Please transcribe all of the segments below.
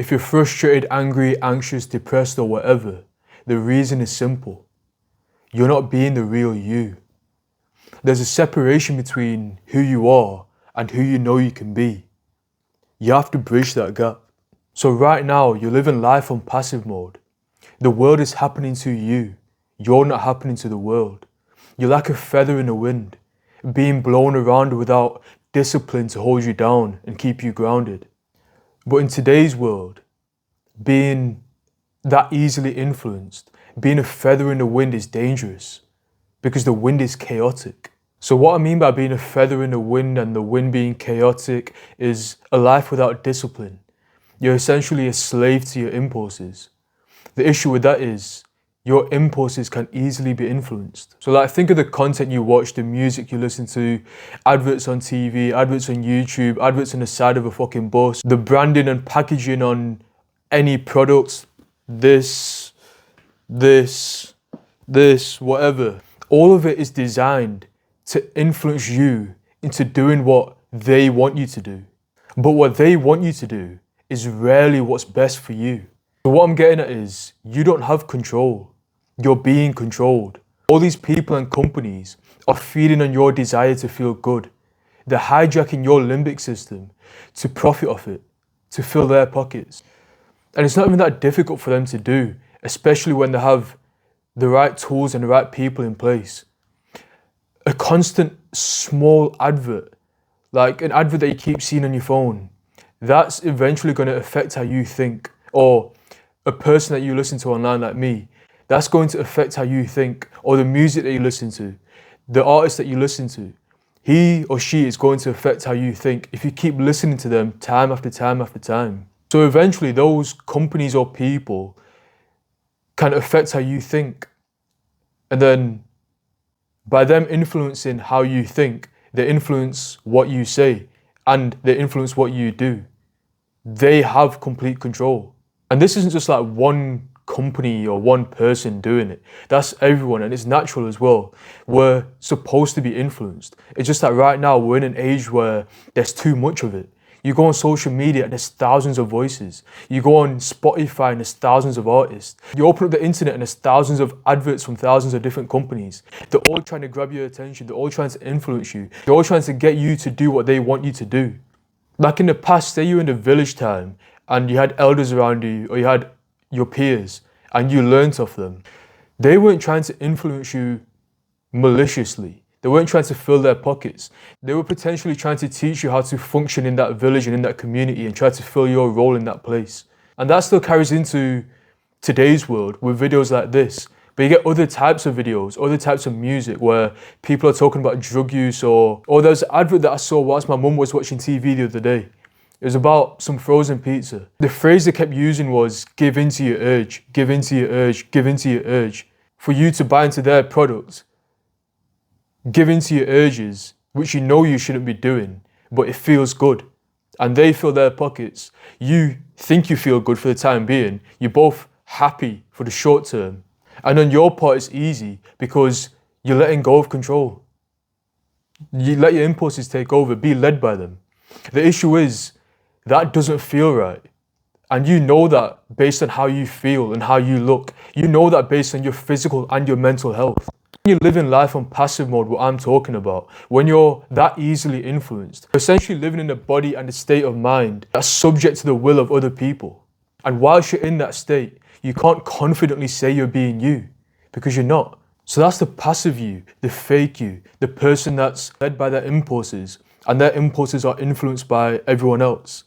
If you're frustrated, angry, anxious, depressed, or whatever, the reason is simple. You're not being the real you. There's a separation between who you are and who you know you can be. You have to bridge that gap. So right now, you're living life on passive mode. The world is happening to you. You're not happening to the world. You're like a feather in the wind, being blown around without discipline to hold you down and keep you grounded. But in today's world, being that easily influenced, being a feather in the wind is dangerous because the wind is chaotic. So what I mean by being a feather in the wind and the wind being chaotic is a life without discipline. You're essentially a slave to your impulses. The issue with that is your impulses can easily be influenced. So like think of the content you watch, the music you listen to, adverts on TV, adverts on YouTube, adverts on the side of a fucking bus, the branding and packaging on any products, this, whatever. All of it is designed to influence you into doing what they want you to do. But what they want you to do is rarely what's best for you. So what I'm getting at is, you don't have control. You're being controlled. All these people and companies are feeding on your desire to feel good. They're hijacking your limbic system to profit off it, to fill their pockets. And it's not even that difficult for them to do, especially when they have the right tools and the right people in place. A constant small advert, like an advert that you keep seeing on your phone, that's eventually going to affect how you think. Or a person that you listen to online like me, that's going to affect how you think. Or the music that you listen to, the artist that you listen to, he or she is going to affect how you think if you keep listening to them time after time after time. So eventually those companies or people can affect how you think. And then by them influencing how you think, they influence what you say and they influence what you do. They have complete control. And this isn't just like one company or one person doing it. That's everyone, and it's natural as well. We're supposed to be influenced. It's just that right now we're in an age where there's too much of it. You go on social media and there's thousands of voices. You go on Spotify and there's thousands of artists. You open up the internet and there's thousands of adverts from thousands of different companies. They're all trying to grab your attention. They're all trying to influence you. They're all trying to get you to do what they want you to do. Like in the past, say you're in a village town and you had elders around you or you had your peers and you learnt off them. They weren't trying to influence you maliciously. They weren't trying to fill their pockets. They were potentially trying to teach you how to function in that village and in that community and try to fill your role in that place. And that still carries into today's world with videos like this. But you get other types of videos, other types of music where people are talking about drug use or there's an advert that I saw whilst my mum was watching TV the other day. It was about some frozen pizza. The phrase they kept using was, give in to your urge, give in to your urge, give in to your urge. For you to buy into their products, give in to your urges, which you know you shouldn't be doing, but it feels good. And they fill their pockets. You think you feel good for the time being. You're both happy for the short term. And on your part, it's easy because you're letting go of control. You let your impulses take over, be led by them. The issue is, that doesn't feel right. And you know that based on how you feel and how you look. You know that based on your physical and your mental health. When you're living life on passive mode, what I'm talking about, when you're that easily influenced, you're essentially living in a body and a state of mind that's subject to the will of other people. And whilst you're in that state, you can't confidently say you're being you, because you're not. So that's the passive you, the fake you, the person that's led by their impulses, and their impulses are influenced by everyone else.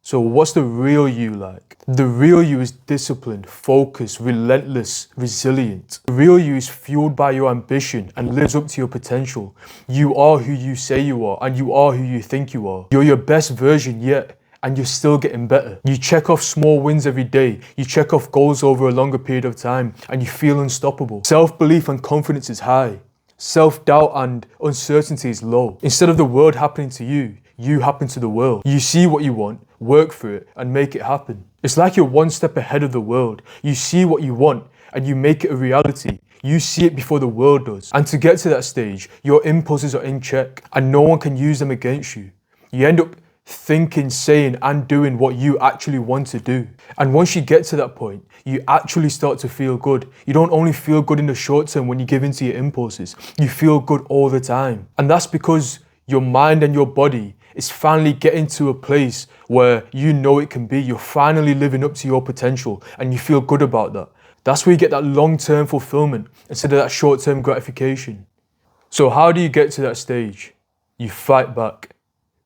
So what's the real you like? The real you is disciplined, focused, relentless, resilient. The real you is fueled by your ambition and lives up to your potential. You are who you say you are, and you are who you think you are. You're your best version yet, and you're still getting better. You check off small wins every day. You check off goals over a longer period of time, and you feel unstoppable. Self-belief and confidence is high. Self-doubt and uncertainty is low. Instead of the world happening to you, you happen to the world. You see what you want, work for it, and make it happen. It's like you're one step ahead of the world. You see what you want, and you make it a reality. You see it before the world does. And to get to that stage, your impulses are in check, and no one can use them against you. You end up thinking, saying, and doing what you actually want to do. And once you get to that point, you actually start to feel good. You don't only feel good in the short term when you give into your impulses, you feel good all the time. And that's because your mind and your body is finally getting to a place where you know it can be. You're finally living up to your potential and you feel good about that. That's where you get that long-term fulfillment instead of that short-term gratification. So how do you get to that stage? You fight back.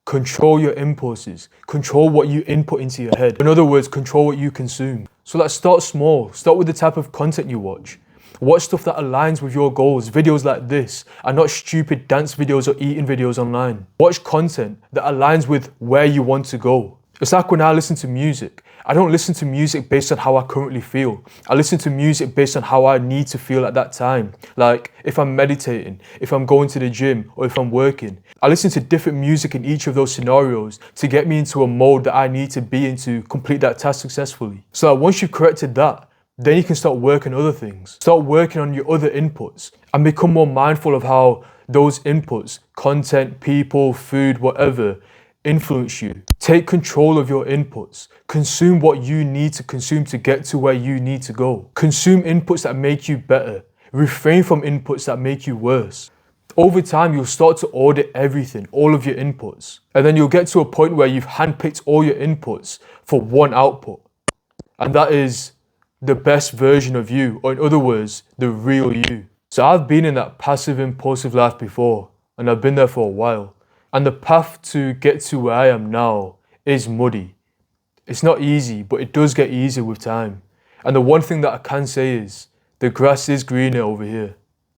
Control your impulses. Control what you input into your head. In other words, control what you consume. So let's start small. Start with the type of content you watch. Watch stuff that aligns with your goals. Videos like this are not stupid dance videos or eating videos online. Watch content that aligns with where you want to go. It's like when I listen to music. I don't listen to music based on how I currently feel. I listen to music based on how I need to feel at that time. Like if I'm meditating, if I'm going to the gym, or if I'm working. I listen to different music in each of those scenarios to get me into a mode that I need to be in to complete that task successfully. So once you've corrected that, then you can start working other things. Start working on your other inputs and become more mindful of how those inputs, content, people, food, whatever, influence you. Take control of your inputs. Consume what you need to consume to get to where you need to go. Consume inputs that make you better. Refrain from inputs that make you worse. Over time, you'll start to audit everything, all of your inputs. And then you'll get to a point where you've handpicked all your inputs for one output. And that is the best version of you, or in other words, the real you. So I've been in that passive impulsive life before, and I've been there for a while. And the path to get to where I am now is muddy. It's not easy, but it does get easier with time. And the one thing that I can say is, the grass is greener over here.